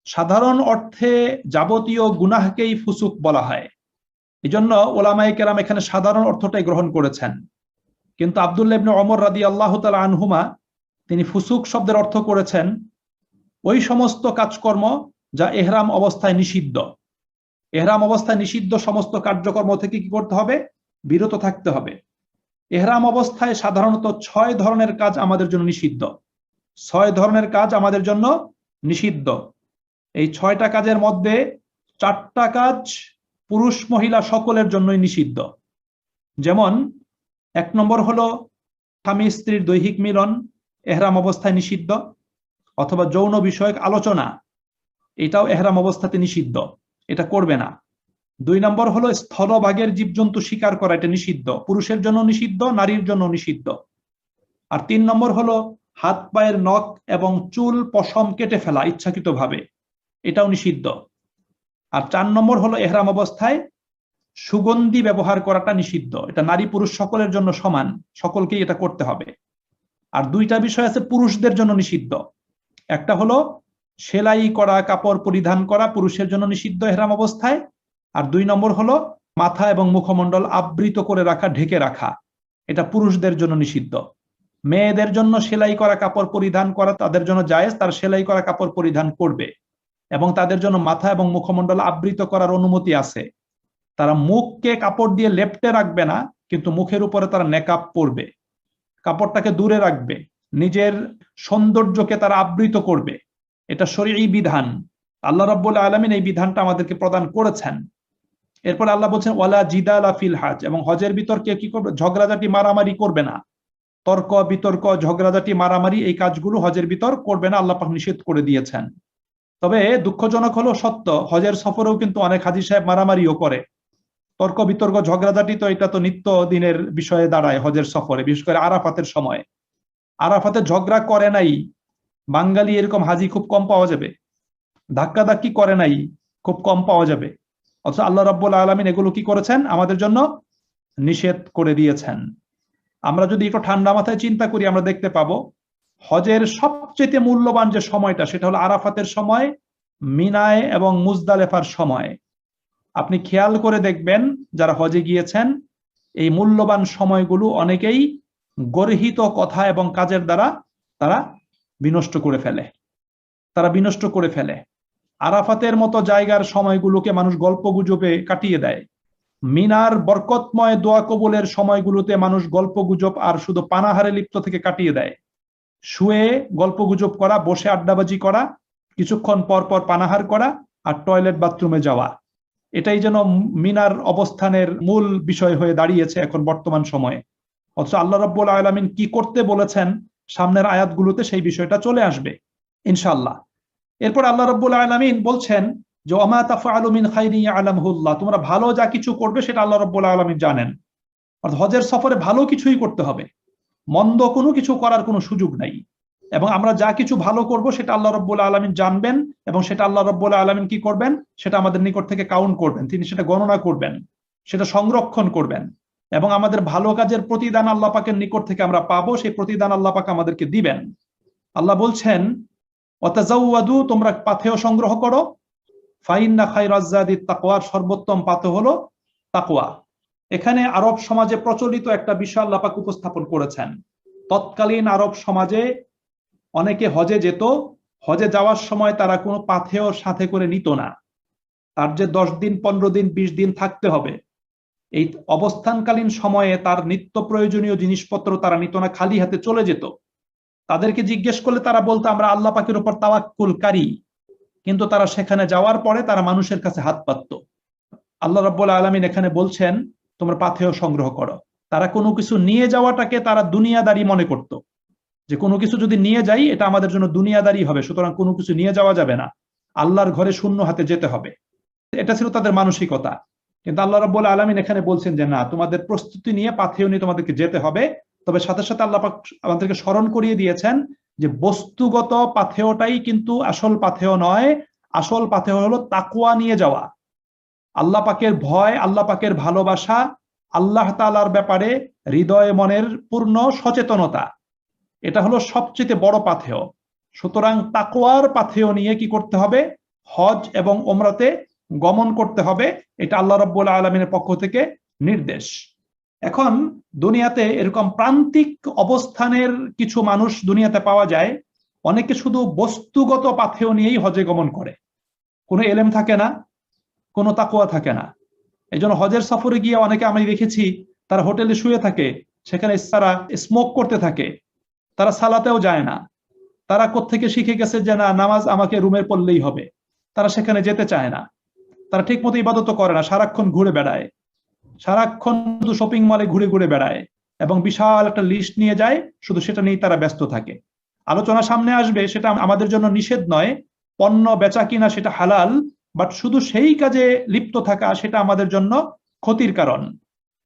সাধারণ অর্থে যাবতীয় গুনাহকেই ফুসুক বলা হয়। এই জন্য ওলামায়ে কেরাম এখানে সাধারণ অর্থটাই গ্রহণ করেছেন। কিন্তু আব্দুল্লাহ ইবনে ওমর রাদিয়াল্লাহু তাআলা আনহুমা তিনি ফুসুক শব্দের অর্থ করেছেন ওই সমস্ত কাজকর্ম যা ইহরাম অবস্থায় নিষিদ্ধ। ইহরাম অবস্থায় নিষিদ্ধ সমস্ত কার্যকর্ম থেকে কি করতে হবে? বিরত থাকতে হবে। ইহরাম অবস্থায় সাধারণত 6 ধরনের কাজ আমাদের জন্য নিষিদ্ধ। 6 ধরনের কাজ আমাদের জন্য নিষিদ্ধ। এই 6টা কাজের মধ্যে 4টা কাজ পুরুষ মহিলা সকলের জন্যই নিষিদ্ধ। যেমন 1 নম্বর হলো স্বামী স্ত্রীর দৈহিক মিলন, এহরাম অবস্থায় নিষিদ্ধ, অথবা যৌন বিষয়ক আলোচনা, এটাও এহরাম অবস্থাতে নিষিদ্ধ, এটা করবে না। 2 নম্বর হলো স্থলভাগের জীবজন্তু শিকার করা, এটা নিষিদ্ধ, পুরুষের জন্য নিষিদ্ধ, নারীর জন্য নিষিদ্ধ। আর 3 নম্বর হলো হাত পায়ের নখ এবং চুল পশম কেটে ফেলা ইচ্ছাকৃতভাবে, এটাও নিষিদ্ধ। আর 4 নম্বর হলো এহরাম অবস্থায় সুগন্ধি ব্যবহার করাটা নিষিদ্ধ, এটা নারী পুরুষ সকলের জন্য সমান, সকলকেই এটা করতে হবে। আর 2টা বিষয় আছে পুরুষদের জন্য নিষিদ্ধ। একটা হলো সেলাই করা কাপড় পরিধান করা, পুরুষের জন্য নিষিদ্ধ এহরাম অবস্থায়। আর 2 নম্বর হলো মাথা এবং মুখমণ্ডল আবৃত করে রাখা, ঢেকে রাখা, এটা পুরুষদের জন্য নিষিদ্ধ। মেয়েদের জন্য সেলাই করা কাপড় পরিধান করা তাদের জন্য জায়েজ, তার সেলাই করা কাপড় পরিধান করবে, এবং তাদের জন্য মাথা এবং মুখমণ্ডল আবৃত করার অনুমতি আছে। তারা মুখকে কাপড় দিয়ে লেপ্টে রাখবে না, কিন্তু মুখের উপরে তারা নেকাব পরবে, কাপড়টাকে দূরে রাখবে, নিজের সৌন্দর্যকে তারা আবৃত করবে, এটা শরঈ বিধান। আল্লাহ রাব্বুল আলামিন এই বিধানটা আমাদেরকে প্রদান করেছেন। এরপর আল্লাহ বলছেন ওয়ালা জিদালা ফিল হজ, এবং হজের ভিতর কেউ কি করবে, ঝগড়াঝাটি মারামারি করবে না, তর্ক বিতর্ক ঝগড়াঝাটি মারামারি এই কাজগুলো হজের ভিতর করবে না, আল্লাহ পাক নিষেধ করে দিয়েছেন। তবে দুঃখজনক হলো সত্য, হজের সফরেও কিন্তু অনেক হাজী সাহেব মারামারিও করে, তর্ক বিতর্ক ঝগড়াঝাটি, তো এটা তো নিত্য দিনের বিষয়ে দাঁড়ায় হজের সফরে, বিশেষ করে আরাফাতের সময়। আরাফাতে ঝগড়া করে নাই বাঙালি এরকম হাজি খুব কম পাওয়া যাবে, ধাক্কাধাক্কি করে নাই খুব কম পাওয়া যাবে, অথচ আল্লাহ রাব্বুল আলামিন এগুলো কি করেছেন, আমাদের জন্য নিষেধ করে দিয়েছেন। আমরা যদি একটু ঠান্ডা মাথায় চিন্তা করি, আমরা দেখতে পাবো হজের সবচেয়ে মূল্যবান যে সময়টা, সেটা হলো আরাফাতের সময়, মিনায় এবং মুজদালেফার সময়। আপনি খেয়াল করে দেখবেন যারা হজে গিয়েছেন, এই মূল্যবান সময়গুলো অনেকেই গর্হিত কথা এবং কাজের দ্বারা তারা বিনষ্ট করে ফেলে, আরাফাতের মতো জায়গার সময়গুলোকে মানুষ গল্প গুজবে কাটিয়ে দেয়। মিনার বরকতময় দোয়া কবুলের সময়গুলোতে মানুষ গল্প গুজব আর শুধু পানাহারে লিপ্ত থেকে কাটিয়ে দেয়। শুয়ে গল্প গুজব করা, বসে আড্ডাবাজি করা, কিছুক্ষণ পর পর পানাহার করা, আর টয়লেট বাথরুমে যাওয়া, এটাই যেন মিনার অবস্থানের মূল বিষয় হয়ে দাঁড়িয়েছে এখন বর্তমান সময়ে। অথচ আল্লাহ রাব্বুল আলামিন কি করতে বলেছেন সামনের আয়াতগুলোতে সেই বিষয়টা চলে আসবে ইনশাআল্লাহ। এরপর আল্লাহ রাব্বুল আলামিন বলছেন যে ওমা তাফআলু মিন খাইরিন ইয়ালামহুল্লাহ, তোমরা ভালো যা কিছু করবে সেটা আল্লাহ রাব্বুল আলামিন জানেন। অর্থাৎ হজের সফরে ভালো কিছুই করতে হবে, মন্দ কোনো কিছু করার কোনো সুযোগ নাই। এবং আমরা যা কিছু ভালো করব সেটা আল্লাহ রাব্বুল আলামিন জানবেন, এবং সেটা আল্লাহ রাব্বুল আলামিন কি করবেন, সেটা আমাদের নিকট থেকে কাউন্ট করবেন, তিনি সেটা গণনা করবেন, সেটা সংরক্ষণ করবেন, এবং আমাদের ভালো কাজের প্রতিদান আল্লাহ পাকের নিকট থেকে আমরা পাবো, সেই প্রতিদান আল্লাহ পাক আমাদেরকে দিবেন। আল্লাহ বলছেন ওয়াতাজাওয়াদু, তোমরা পাথেয় সংগ্রহ করো, ফাইন্না খায়রাজ যাদিত তাকওয়া, সর্বোত্তম পাথেয় হলো তাকওয়া। এখানে আরব সমাজে প্রচলিত একটা বিষয় আল্লাহ পাক উপস্থাপন করেছেন। তৎকালীন আরব সমাজে অনেকে হজে যেত, হজে যাওয়ার সময় তারা কোনো পাথেয় সাথে করে নিত না, তার যে 10 দিন 15 দিন 20 দিন থাকতে হবে, এই অবস্থানকালীন সময়ে তার নিত্য প্রয়োজনীয় জিনিসপত্র তারা নিত না, খালি হাতে চলে যেত। তাদেরকে জিজ্ঞেস করলে তারা বলতো আমরা আল্লাহ পাকের উপর তাওয়াক্কুলকারী, কিন্তু তারা সেখানে যাওয়ার পরে তারা মানুষের কাছে হাত পাতত। আল্লাহ রাব্বুল আলামিন এখানে বলছেন তোমরা পাথেয় সংগ্রহ করো। তারা কোনো কিছু নিয়ে যাওয়াটাকে তারা দুনিয়াদারি মনে করত, যে কোনো কিছু যদি নিয়ে যাই এটা আমাদের জন্য দুনিয়াদারি হবে, সুতরাং কোনো কিছু নিয়ে যাওয়া যাবে না, আল্লাহর ঘরে শূন্য হাতে যেতে হবে, এটা ছিল তাদের মানসিকতা। কিন্তু আল্লাহ রাব্বুল আলামিন এখানে বলছেন যে না, তোমাদের প্রস্তুতি নিয়ে পাথেয় নিয়ে তোমাদেরকে যেতে হবে। তবে সাথে সাথে আল্লাহ পাক আমাদেরকে স্মরণ করিয়ে দিয়েছেন যে বস্তুগত পাথেয়টাই কিন্তু আসল পাথেয় নয়, আসল পাথেয় হলো তাকওয়া নিয়ে যাওয়া, আল্লাহ পাকের ভয়, আল্লাহ পাকের ভালোবাসা, আল্লাহ তাআলার ব্যাপারে হৃদয়ে মনের পূর্ণ সচেতনতা, এটা হলো সবচেয়ে বড় পাথেয়। সুতরাং তাকওয়ার পাথেয় নিয়ে কি করতে হবে, হজ এবং ওমরাতে গমন করতে হবে, এটা আল্লাহ রাব্বুল আলামিনের পক্ষ থেকে নির্দেশ। এখন দুনিয়াতে এরকম প্রান্তিক অবস্থানের কিছু মানুষ দুনিয়াতে পাওয়া যায়, অনেকে শুধু বস্তুগত পাথেয় নিয়েই হজে গমন করে, কোনো এলেম থাকে না, কোনো তাকওয়া থাকে না। এই জন্য হজের সফরে গিয়ে অনেকে আমি দেখেছি তারা হোটেলে শুয়ে থাকে, সেখানে তারা স্মোক করতে থাকে, তারা সালাতেও যায় না, তারা কোত্থেকে শিখে গেছে যে না, নামাজ আমাকে রুমে পড়লেই হবে, তারা সেখানে যেতে চায় না, তারা ঠিক মতো ইবাদত করে না, সারাক্ষণ ঘুরে বেড়ায়, সারাক্ষণ শুধু শপিং মলে ঘুরে ঘুরে বেড়ায় এবং বিশাল একটা লিস্ট নিয়ে যায়, শুধু সেটা নিয়ে তারা ব্যস্ত থাকে। আলোচনা সামনে আসবে, সেটা আমাদের জন্য নিষেধ নয়, পণ্য বেচা কিনা সেটা হালাল, বাট শুধু সেই কাজে লিপ্ত থাকা সেটা আমাদের জন্য ক্ষতির কারণ,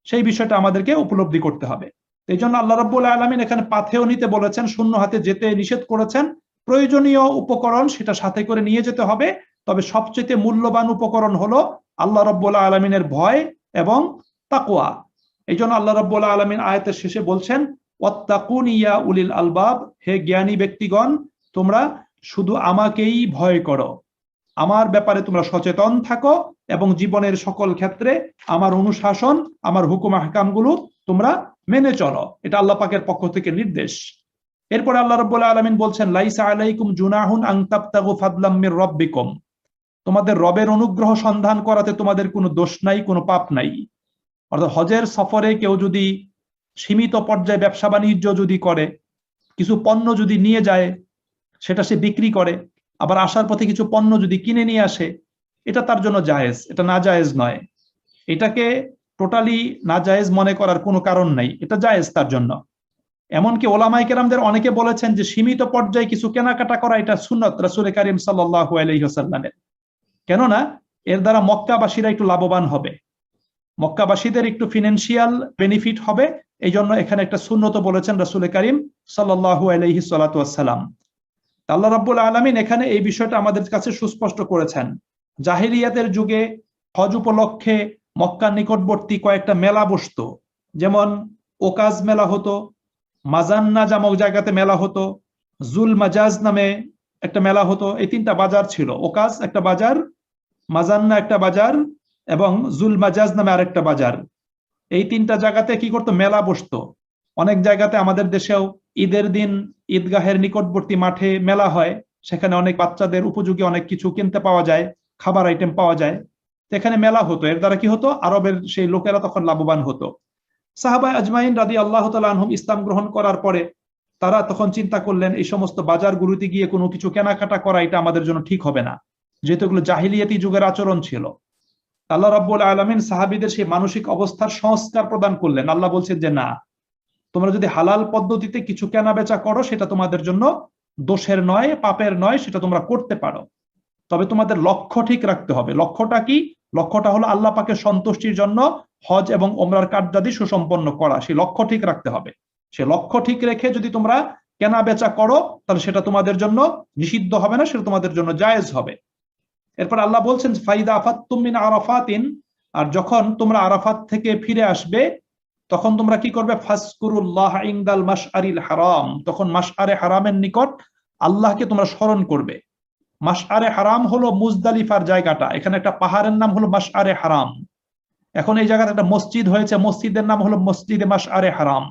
সেই বিষয়টা আমাদেরকে উপলব্ধি করতে হবে। এই জন্য আল্লাহ রাব্বুল আলামিন এখানে পাথেও নিতে বলেছেন, শূন্য হাতে যেতে নিষেধ করেছেন। প্রয়োজনীয় উপকরণ সেটা সাথে করে নিয়ে যেতে হবে, তবে সবচেয়ে মূল্যবান উপকরণ হলো আল্লাহ রাব্বুল আলামিনের ভয় এবং তাকওয়া। এই জন্য আল্লাহ রাব্বুল আলামিন আয়াতের শেষে বলছেন, ওয়াত্তাকুন ইয়া উলিল আলবাব, হে জ্ঞানী ব্যক্তিগণ, তোমরা শুধু আমাকেই ভয় করো, আমার ব্যাপারে তোমরা সচেতন থাকো এবং জীবনের সকল ক্ষেত্রে আমার অনুশাসন, আমার হুকুম আহকামগুলো তোমরা মেনে চলো। এটা আল্লাহ পাকের পক্ষ থেকে নির্দেশ। এরপরে আল্লাহ রাব্বুল আলামিন বলছেন, লাইসা আলাইকুম জুনাহুন আন তাবতাগু ফাদলাম মির রাব্বিকুম, তোমাদের রবের অনুগ্রহ সন্ধান করাতে তোমাদের কোনো দোষ নাই, কোনো পাপ নাই। অর্থাৎ হজের সফরে কেউ যদি সীমিত পর্যায়ে ব্যবসা বাণিজ্য যদি করে, কিছু পণ্য যদি নিয়ে যায়, সেটা সে বিক্রি করে, আবার আসার পথে কিছু পণ্য যদি কিনে নিয়ে আসে, এটা তার জন্য জায়েজ, এটা না জায়েজ নয়। এটাকে টোটালি না জায়েজ মনে করার কোনো কারণ নাই, এটা জায়েজ তার জন্য। এমনকি ওলামায়ে কেরামদের অনেকে বলেছেন যে সীমিত পর্যায়ে কিছু কেনাকাটা করা এটা সুন্নত রাসূল করিম সাল্লাল্লাহু আলাইহি ওয়াসাল্লামের। কেননা এর দ্বারা মক্কাবাসীরা একটু লাভবান হবে, মক্কাবাসীদের একটু ফিনান্সিয়াল বেনিফিট হবে, এই জন্য এখানে একটা সুন্নত বলেছেন রাসূল করিম সাল্লাল্লাহু আলাইহি সাল্লাতু ওয়াসসালাম। আল্লাহ রাব্বুল আলামিন এখানে এই বিষয়টা আমাদের কাছে সুস্পষ্ট করেছেন। জাহিলিয়াতের যুগে হজ উপলক্ষে মক্কার নিকটবর্তী কয়েকটা মেলা বসতো, যেমন ওকাজ মেলা হতো, মাজান্না নামক জায়গাতে মেলা হতো, জুল মাজাজ নামে একটা মেলা হতো। এই তিনটা বাজার ছিল, ওকাজ একটা বাজার, মাজান্না একটা বাজার এবং জুল মাজাজ নামে আরেকটা বাজার। এই তিনটা জায়গাতে কি করতো, মেলা বসতো। অনেক জায়গাতে আমাদের দেশেও ঈদের দিন ঈদগাহের নিকটবর্তী মাঠে মেলা হয়, সেখানে অনেক বাচ্চাদের উপযোগী অনেক কিছু কিনতে পাওয়া যায়, খাবার আইটেম পাওয়া যায়, এখানে মেলা হতো। এর দ্বারা কি হতো, আরবের সেই লোকেরা তখন লাভবান হতো। সাহাবা আজমাইন রাদিয়াল্লাহু তাআলা আনহুম ইসলাম গ্রহণ করার পরে তারা তখন চিন্তা করলেন, এই সমস্ত বাজারগুলোতে গিয়ে কোনো কিছু কেনাকাটা করা এটা আমাদের জন্য ঠিক হবে না, যেহেতু এগুলো জাহিলিয়াতি যুগের আচরণ ছিল। আল্লাহ রাব্বুল আলামিন সাহাবীদের সেই মানসিক অবস্থার সংস্কার প্রদান করলেন। আল্লাহ বলছেন যে না, তোমরা যদি হালাল পদ্ধতিতে কিছু কেনা বেচা করো সেটা তোমাদের জন্য দোষের নয়, পাপের নয়, সেটা তোমরা করতে পারো, তবে তোমাদের লক্ষ্য ঠিক রাখতে হবে। লক্ষ্যটা কি? লক্ষ্যটা হলো আল্লাহ পাকের সন্তুষ্টির জন্য হজ এবং ওমরার কার্যাদি সুসম্পন্ন করা, সেই লক্ষ্য ঠিক রাখতে হবে। সে লক্ষ্য ঠিক রেখে যদি তোমরা কেনা বেচা করো তাহলে সেটা তোমাদের জন্য নিষিদ্ধ হবে না, সেটা তোমাদের জন্য জায়েজ হবে। এরপর আল্লাহ বলছেন, ফাইদা আফাত্তুম মিন আরাফাতিন, আর যখন তোমরা আরাফাত থেকে ফিরে আসবে তখন তোমরা কি করবে, ফাজকুরুল্লাহ ইনদাল মাশআরিল হারাম, তখন মাশআরে হারামের নিকট আল্লাহকে তোমরা স্মরণ করবে। মাশআরে হারাম হলো মুজদালিফার জায়গাটা, এখানে একটা পাহাড়ের নাম হলো মাশআরে হারাম। এখন এই জায়গাতে একটা মসজিদ হয়েছে, মসজিদের নাম হলো মসজিদে মাশআরে হারাম।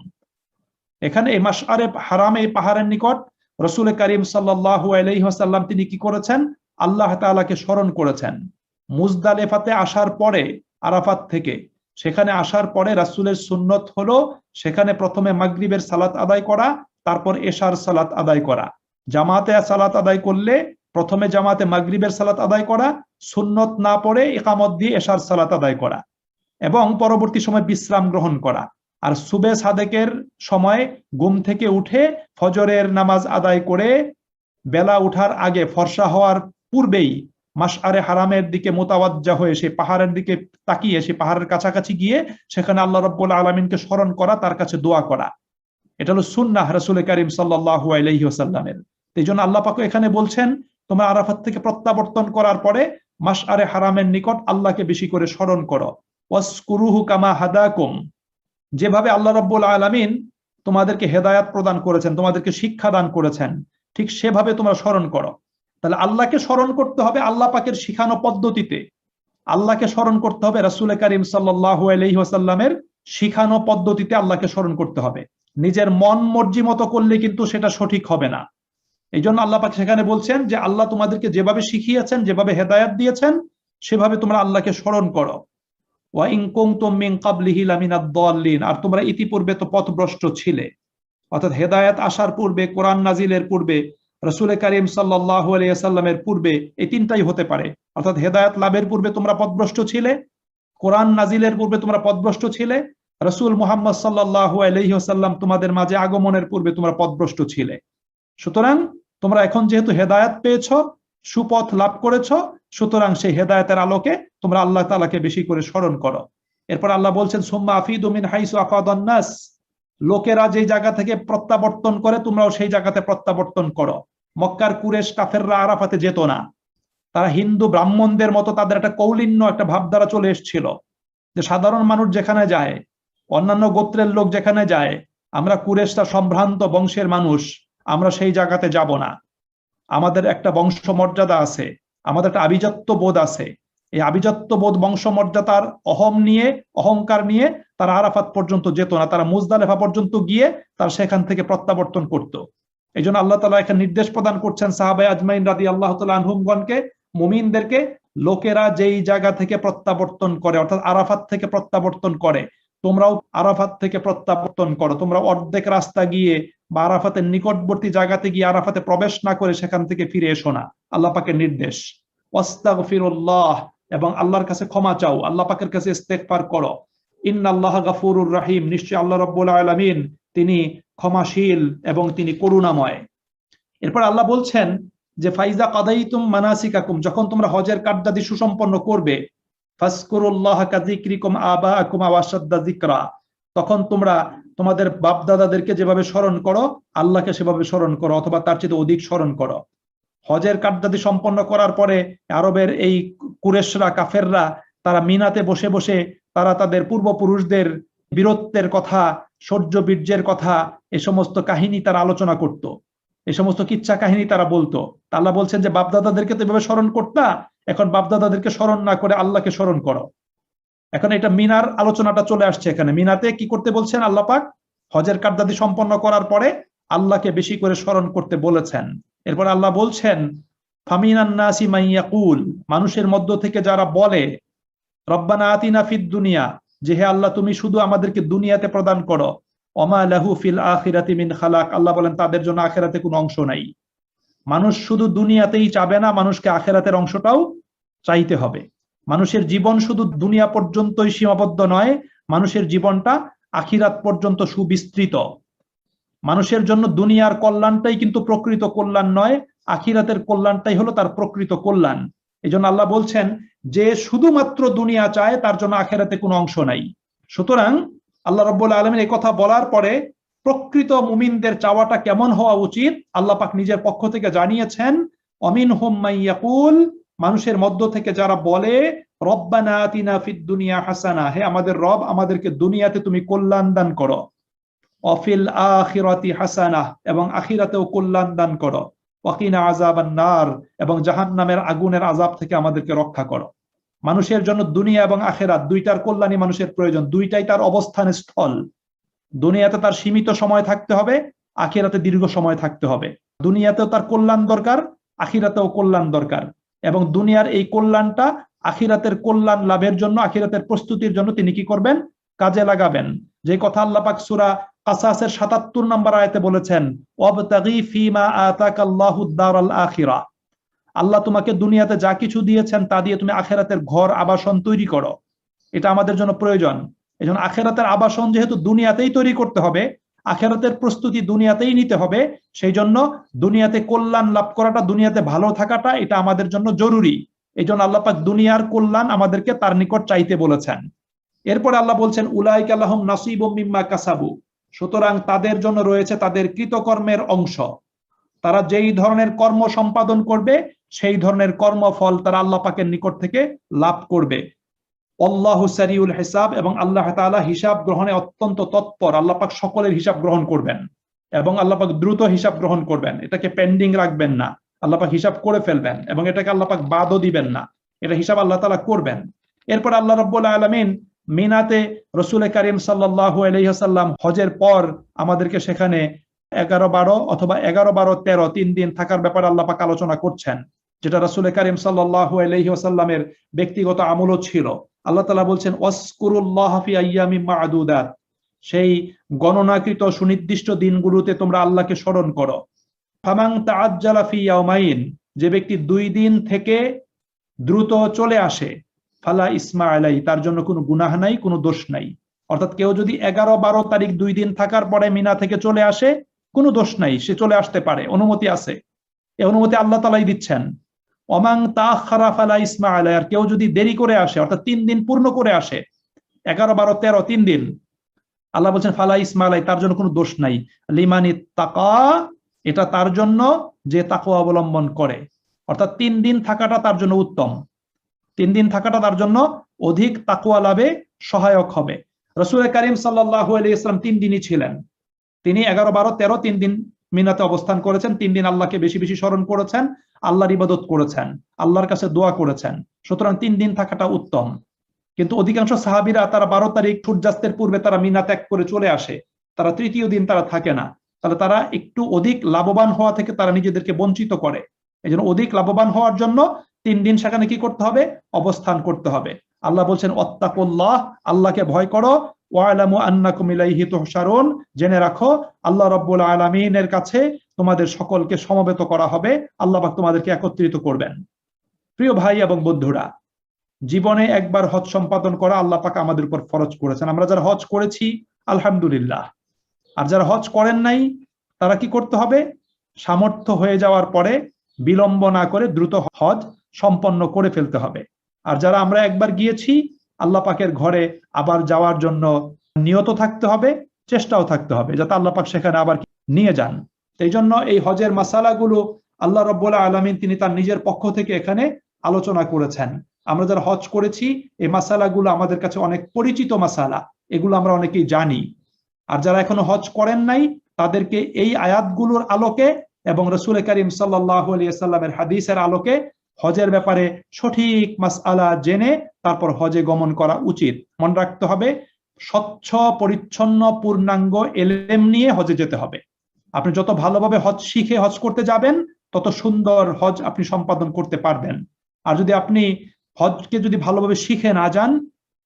এখানে এই মাশআরে হারাম, এই পাহাড়ের নিকট রাসূল করিম সাল্লাল্লাহু আলাইহি ওয়াসাল্লাম তিনি কি করেছেন, আল্লাহ তাআলাকে স্মরণ করেছেন। মুজদালিফাতে আসার পরে, আরাফাত থেকে সেখানে আসার পরে রাসূলের সুন্নত হলো সেখানে প্রথমে মাগরিবের সালাত আদায় করা, তারপর এশার সালাত আদায় করা। জামাতে সালাত আদায় করলে প্রথমে জামাতে মাগরিবের সালাত আদায় করা, সুন্নত না পড়ে ইকামত দিয়ে এশার সালাত আদায় করা এবং পরবর্তী সময় বিশ্রাম গ্রহণ করা। আর সুবে সাদেকের সময় ঘুম থেকে উঠে ফজরের নামাজ আদায় করে বেলা উঠার আগে, ফর্সা হওয়ার পূর্বেই মাশআরে হারামের দিকে মুতাওয়াজ্জা হয়ে সেই পাহাড়ের দিকে তাকিয়ে সেই পাহাড়ের কাছাকাছি গিয়ে সেখানে আল্লাহ রাব্বুল আলামিনকে স্মরণ করা, তার কাছে দোয়া করা। এটা হলো সুন্নাহ রাসূল করিম সাল্লাল্লাহু আলাইহি ওয়াসাল্লামের। এই জন্য আল্লাহ পাক এখানে বলছেন, তোমরা আরাফাত থেকে প্রত্যাবর্তন করার পরে মাশআরে হারামের নিকট আল্লাহকে বেশি করে স্মরণ করো। ওয়াসকুরুহু কামা হাদাকুম, যেভাবে আল্লাহ রাব্বুল আলামিন তোমাদেরকে হেদায়াত প্রদান করেছেন, তোমাদেরকে শিক্ষা দান করেছেন, ঠিক সেভাবে তোমরা স্মরণ করো। তাহলে আল্লাহকে স্মরণ করতে হবে আল্লাহ পাকের শিখানো পদ্ধতিতে, আল্লাহকে স্মরণ করতে হবে রাসূল করিম সাল্লাল্লাহু আলাইহি ওয়াসাল্লামের শিখানো পদ্ধতিতে আল্লাহকে স্মরণ করতে হবে। নিজের মন মর্জি মতো করলে কিন্তু সেটা সঠিক হবে না। এই জন্য আল্লাহ পাক সেখানে বলছেন যে আল্লাহ তোমাদেরকে যেভাবে শিখিয়েছেন, যেভাবে হেদায়াত দিয়েছেন, সেভাবে তোমরা আল্লাহকে স্মরণ করো। ওয়া ইন কুনতুম মিন ক্বাবলিহি লামিনাদ দাল্লিন, আর তোমরা ইতিপূর্বে তো পথভ্রষ্ট ছিলে। অর্থাৎ হেদায়েত আসার পূর্বে, কোরআন নাজিলের পূর্বে রাসূল করিম সাল্লাল্লাহু আলাইহি ওয়াসাল্লামের পূর্বে এই তিনটাই হতে পারে, অর্থাৎ হেদায়েত লাভের পূর্বে তোমরা পথভ্রষ্ট ছিলে, কোরআন নাজিলের পূর্বে তোমরা পথভ্রষ্ট ছিলে, রাসূল মুহাম্মদ সাল্লাল্লাহু আলাইহি ওয়াসাল্লাম তোমাদের মাঝে আগমনের পূর্বে তোমরা পথভ্রষ্ট ছিলে। সুতরাং তোমরা এখন যেহেতু হেদায়েত পেয়েছো, সুপথ লাভ করেছো, সুতরাং সেই হেদায়েতের আলোকে তোমরা আল্লাহ তাআলাকে বেশি করে স্মরণ করো। এরপর আল্লাহ বলছেন সুম্মা আফিদু মিন হাইসু আফাদান নাস, লোকেরা যে জায়গা থেকে প্রত্যাবর্তন করে তোমরাও সেই জায়গাতে প্রত্যাবর্তন করো। মক্কার কুরেশ কাফেররা আরাফাতে যেত না, তারা হিন্দু ব্রাহ্মণদের মতো তাদের একটা কৌলিন্য একটা ভাবধারা চলে এসেছিল যে সাধারণ মানুষ যেখানে যায়, অন্যান্য গোত্রের লোক যেখানে যায়, আমরা কুরেশরা সম্ভ্রান্ত বংশের মানুষ, আমরা সেই জায়গাতে যাব না। আমাদের একটা বংশ মর্যাদা আছে, আমাদের একটা আভিজাত্য বোধ আছে। এই আভিজাত্য বোধ বংশ মর্যাদার অহংকার নিয়ে তারা আরাফাত পর্যন্ত যেত না, তারা মুজদালেফা পর্যন্ত গিয়ে তারা সেখান থেকে প্রত্যাবর্তন করত। এই জন্য আল্লাহ তাআলা এখানে নির্দেশ প্রদান করছেন সাহাবায়ে আজমাইন রাদিয়াল্লাহু তাআলা আনহুমগণকে, মুমিনদেরকে, লোকেরা যেই জায়গা থেকে প্রত্যাবর্তন করে অর্থাৎ আরাফাত থেকে প্রত্যাবর্তন করে, তোমরাও আরাফাত থেকে প্রত্যাবর্তন করো। তোমরা অর্ধেক রাস্তা গিয়ে বা আরাফাতের নিকটবর্তী জায়গাতে গিয়ে আরাফাতে প্রবেশ না করে সেখান থেকে ফিরে এসো না, আল্লাহ পাকের নির্দেশ। ওয়াস্তাগফিরুল্লাহ, এবং আল্লাহর কাছে ক্ষমা চাও, আল্লাহ পাকের কাছে ইস্তেগফার করো। ইন্নাল্লাহা গাফুরুর রাহিম, নিশ্চয়ই আল্লাহ রাব্বুল আলামিন তিনি ক্ষমাশীল এবং তিনি করুণাময়। এরপর আল্লাহ বলছেন যে ফাইজা কাদাইতুম মানাসিকাকুম, যখন তোমরা হজের কার্যাদি সুসম্পন্ন করবে, ফাজকুরুল্লাহা কাযিকরিকুম আবাআকুম ওয়া আশাদ্দা যিকরা, তখন তোমরা তোমাদের বাপ দাদাদেরকে যেভাবে স্মরণ করো আল্লাহকে সেভাবে স্মরণ করো, অথবা তার চেয়ে অধিক স্মরণ করো। হজের কার্যাদি সম্পন্ন করার পরে আরবের এই কুরেশরা কাফেররা তারা মিনাতে বসে বসে তারা তাদের পূর্বপুরুষদের বীরত্বের কথা, শৌর্য বীর্যের কথা, এ সমস্ত কাহিনী তারা আলোচনা করত, এই সমস্ত কিচ্ছা কাহিনী তারা বলতো। আল্লাহ বলছেন যে বাপদাদাদেরকে তো এভাবে স্মরণ করতা, এখন বাপদাদাদেরকে স্মরণ না করে আল্লাহকে স্মরণ করো। এখন এটা মিনার আলোচনাটা চলে আসছে এখানে। মিনাতে কি করতে বলছেন আল্লাহ পাক? হজের কার্যাদি সম্পন্ন করার পরে আল্লাহকে বেশি করে স্মরণ করতে বলেছেন। এরপর আল্লাহ বলছেন ফামিনান নাসি মান ইয়াকুল, মানুষের মধ্য থেকে যারা বলে রব্বানা আতিনা ফিদ দুনিয়া, যে হে আল্লাহ তুমি শুধু আমাদেরকে দুনিয়াতে প্রদান করো, ওমা লাহু ফিল আখিরাতি মিন খালাক, আল্লাহ বলেন তাদের জন্য আখিরাতে কোনো অংশ নাই। মানুষ শুধু দুনিয়াতেই চাবে না, মানুষকে আখিরাতের অংশটাও চাইতে হবে। মানুষের জীবন শুধু দুনিয়া পর্যন্তই সীমাবদ্ধ নয়, মানুষের জীবনটা আখিরাত পর্যন্ত সুবিস্তৃত। মানুষের জন্য দুনিয়ার কল্যাণটাই কিন্তু প্রকৃত কল্যাণ নয়, আখিরাতের কল্যাণটাই হলো তার প্রকৃত কল্যাণ। এই জন্য আল্লাহ বলছেন যে শুধুমাত্র দুনিয়া চায় তার জন্য আখিরাতে কোনো অংশ নাই। সুতরাং আল্লাহ রাব্বুল আলামিন এই কথা বলার পরে প্রকৃত মুমিনদের চাওয়াটা কেমন হওয়া উচিত আল্লাহ পাক নিজের পক্ষ থেকে জানিয়েছেন, অমিনহুম মান ইয়াকুল, মানুষের মধ্য থেকে যারা বলে রব্বানা আতিনা ফিদ দুনিয়া হাসানা, হে আমাদের রব আমাদেরকে দুনিয়াতে তুমি কল্যাণ দান করো, অফিল আখিরাতি হাসানা, এবং আখিরাতেও কল্যাণ দান করো, ওয়াকিনা আযাবান নার, এবং জাহান্নামের আগুনের আযাব থেকে আমাদেরকে রক্ষা করো। মানুষের জন্য দুনিয়া এবং আখিরাত দুইটার কল্যাণই মানুষের প্রয়োজন, দুইটাই তার অবস্থান স্থল। দুনিয়াতে তার সীমিত সময় থাকতে হবে, আখিরাতে দীর্ঘ সময় থাকতে হবে। দুনিয়াতেও তার কল্যাণ দরকার, আখিরাতেও কল্যাণ দরকার, এবং দুনিয়ার এই কল্যাণটা আখিরাতের কল্যাণ লাভের জন্য, আখিরাতের প্রস্তুতির জন্য তিনি কি করবেন? কাজে লাগাবেন। যে কথা আল্লাহ পাক সূরা কাসাসের ৭৭ নম্বর আয়াতে বলেছেন, ওয়াবতাগি ফীমা আতাকাল্লাহুদ দারাল আখিরা, আল্লাহ তোমাকে দুনিয়াতে যা কিছু দিয়েছেন তা দিয়ে তুমি আখিরাতের ঘর আবাসন তৈরি করো। এটা আমাদের জন্য প্রয়োজন। এজন্য আখিরাতের আবাসন যেহেতু দুনিয়াতেই তৈরি করতে হবে, আখিরাতের প্রস্তুতি দুনিয়াতেই নিতে হবে, সেই জন্য দুনিয়াতে কল্যাণ লাভ করাটা, দুনিয়াতে ভালো থাকাটা এটা আমাদের জন্য জরুরি। এই জন্য আল্লাহ পাক দুনিয়ার কল্যাণ আমাদেরকে তার নিকট চাইতে বলেছেন। এরপর আল্লাহ বলছেন উলাইকা লাহুম নাসিবুম মিম্মা কাসাবু, সুতরাং তাদের জন্য রয়েছে তাদের কৃতকর্মের অংশ। তারা যেই ধরনের কর্ম সম্পাদন করবে সেই ধরনের কর্মফল তারা আল্লাহ পাকের নিকট থেকে লাভ করবে। আল্লাহু সারিউল হিসাব, এবং আল্লাহ তাআলা হিসাব গ্রহণে অত্যন্ত তৎপর। আল্লাহ পাক সকলের হিসাব গ্রহণ করবেন এবং আল্লাহ পাক দ্রুত হিসাব গ্রহণ করবেন, এটাকে পেন্ডিং রাখবেন না, আল্লাহ পাক হিসাব করে ফেলবেন এবং এটাকে আল্লাহ পাক বাদও দিবেন না, এটা হিসাব আল্লাহ তাআলা করবেন। এরপর আল্লাহ রাব্বুল আলামিন মিনাতে রাসূল করিম সাল্লাল্লাহু আলাইহি ওয়াসাল্লাম হজের পর আমাদেরকে সেখানে 11-12 অথবা 11-12-13 3 দিন থাকার ব্যাপারে আল্লাহ পাক আলোচনা করছেন, যেটা রাসূল করিম সাল্লাল্লাহু আলাইহি ওয়াসাল্লামের ব্যক্তিগত আমলও ছিল। আল্লাহ তাআলা বলছেন ওয়াসকুরুল্লাহ ফি আইয়ামিম মা'দুদাত, সেই গণনাকৃত সুনির্দিষ্ট দিনগুলোতে তোমরা আল্লাহকে স্মরণ করো। ফামান তাআজ্জালা ফি ইয়াওমাইন, যে ব্যক্তি 2 দিন থেকে দ্রুত চলে আসে, ফালা ইসমা আলাই, তার জন্য কোনো গুনাহ নাই, কোনো দোষ নাই। অর্থাৎ কেউ যদি 11-12 তারিখ 2 দিন থাকার পরে মিনা থেকে চলে আসে, কোনো দোষ নাই, সে চলে আসতে পারে, অনুমতি আছে। এই অনুমতি আল্লাহ তাআলাই দিচ্ছেন। ওমান তাআখারা ফালা ইসমা আলাই, আর কেউ যদি দেরি করে আসে, অর্থাৎ 3 দিন পূর্ণ করে আসে, 11, 12, 13 3 দিন, আল্লাহ বলছেন ফালা ইসমা আলাই, তার জন্য কোনো দোষ নাই। লিমানিত তাকা, এটা তার জন্য যে তাকওয়া অবলম্বন করে। অর্থাৎ 3 দিন থাকাটা তার জন্য উত্তম, 3 দিন থাকাটা তার জন্য অধিক তাকওয়া লাভে সহায়ক হবে। রাসূল কারীম সাল্লাল্লাহু আলাইহি ওয়াসাল্লাম 3 দিনই ছিলেন। তিনি 11, 12, 13 3 দিন মিনাতে অবস্থান করেছেন, 3 দিন আল্লাহকে বেশি বেশি স্মরণ করেছেন, আল্লাহর ইবাদত করেছেন, আল্লাহর কাছে দোয়া করেছেন। সুতরাং 3 দিন থাকাটা উত্তম। কিন্তু অধিকাংশ সাহাবীরা তারা 12 তারিখ সূর্যাস্তের পূর্বে তারা মিনা ত্যাগ করে চলে আসে, তারা তৃতীয় দিন তারা থাকে না। তাহলে তারা একটু অধিক লাভবান হওয়া থেকে তারা নিজেদেরকে বঞ্চিত করে। এই জন্য অধিক লাভবান হওয়ার জন্য 3 দিন সেখানে কি করতে হবে? অবস্থান করতে হবে। আল্লাহ বলছেন ওয়াত্তাকুল্লাহ, আল্লাহকে ভয় করো, ওয়ালামু আন্নাকুম ইলাইহি তুহশারুন, জেনে রাখো আল্লাহ রাব্বুল আলামিনের কাছে তোমাদের সকলকে সমবেত করা হবে, আল্লাহ পাক তোমাদেরকে একত্রিত করবেন। প্রিয় ভাই এবং বন্ধুরা, জীবনে একবার হজ সম্পাদন করা আল্লাহ পাক আমাদের উপর ফরজ করেছেন। আমরা যারা হজ করেছি আলহামদুলিল্লাহ, আর যারা হজ করেন নাই তারা কি করতে হবে? সামর্থ্য হয়ে যাওয়ার পরে বিলম্ব না করে দ্রুত হজ সম্পন্ন করে ফেলতে হবে। আর যারা আমরা একবার গিয়েছি, আল্লাহ পাকের ঘরে আবার যাওয়ার জন্য নিয়ত থাকতে হবে, চেষ্টাও থাকতে হবে যাতে আল্লাহ পাক সেখানে আবার নিয়ে যান। এই জন্য এই হজের মাসালাগুলো আল্লাহ রাব্বুল আলামিন তিনি তার নিজের পক্ষ থেকে এখানে আলোচনা করেছেন। আমরা যারা হজ করেছি এই মাসালাগুলো আমাদের কাছে অনেক পরিচিত মাসালা, এগুলো আমরা অনেকেই জানি। আর যারা এখনো হজ করেন নাই তাদেরকে এই আয়াতগুলোর আলোকে এবং রাসূল করিম সাল্লাল্লাহু আলাইহি ওয়াসাল্লামের হাদিসের আলোকে হজের ব্যাপারে সঠিক মাসআলা জেনে তারপর হজে গমন করা উচিত। মনে রাখতে হবে, স্বচ্ছ পরিচ্ছন্ন পূর্ণাঙ্গ এলেম নিয়ে হজে যেতে হবে। আপনি যত ভালোভাবে হজ শিখে হজ করতে যাবেন, তত সুন্দর হজ আপনি সম্পাদন করতে পারবেন। আর যদি আপনি হজকে যদি ভালোভাবে শিখে না যান,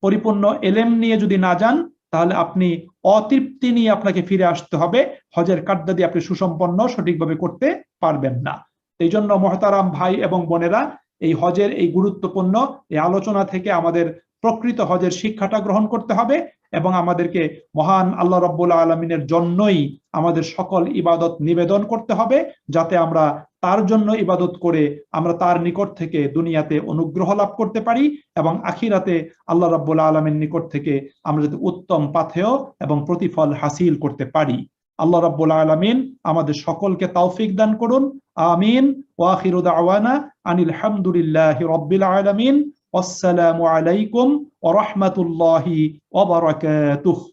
পরিপূর্ণ এলেম নিয়ে যদি না যান, তাহলে আপনি অতৃপ্তি নিয়ে আপনাকে ফিরে আসতে হবে, হজের কার্যাদি আপনি সুসম্পন্ন সঠিকভাবে করতে পারবেন না। এই জন্য মহতারাম ভাই এবং বোনেরা, এই হজের এই গুরুত্বপূর্ণ এই আলোচনা থেকে আমাদের প্রকৃত হজের শিক্ষাটা গ্রহণ করতে হবে এবং আমাদেরকে মহান আল্লাহ রাব্বুল আলামিনের জন্যই আমাদের সকল ইবাদত নিবেদন করতে হবে, যাতে আমরা তার জন্য ইবাদত করে আমরা তার নিকট থেকে দুনিয়াতে অনুগ্রহ লাভ করতে পারি এবং আখিরাতে আল্লাহ রাব্বুল আলামিনের নিকট থেকে আমরা যাতে উত্তম পাথেয় এবং প্রতিফল হাসিল করতে পারি। আল্লাহ রাব্বুল আলামিন আমাদের সকলকে তৌফিক দান করুন, আমিন। ওয়া আখিরু দাওয়ানা আনিল হামদুলিল্লাহি রাব্বিল আলামিন। আসসালামু আলাইকুম ওয়া রাহমাতুল্লাহি ওয়া বারাকাতুহু।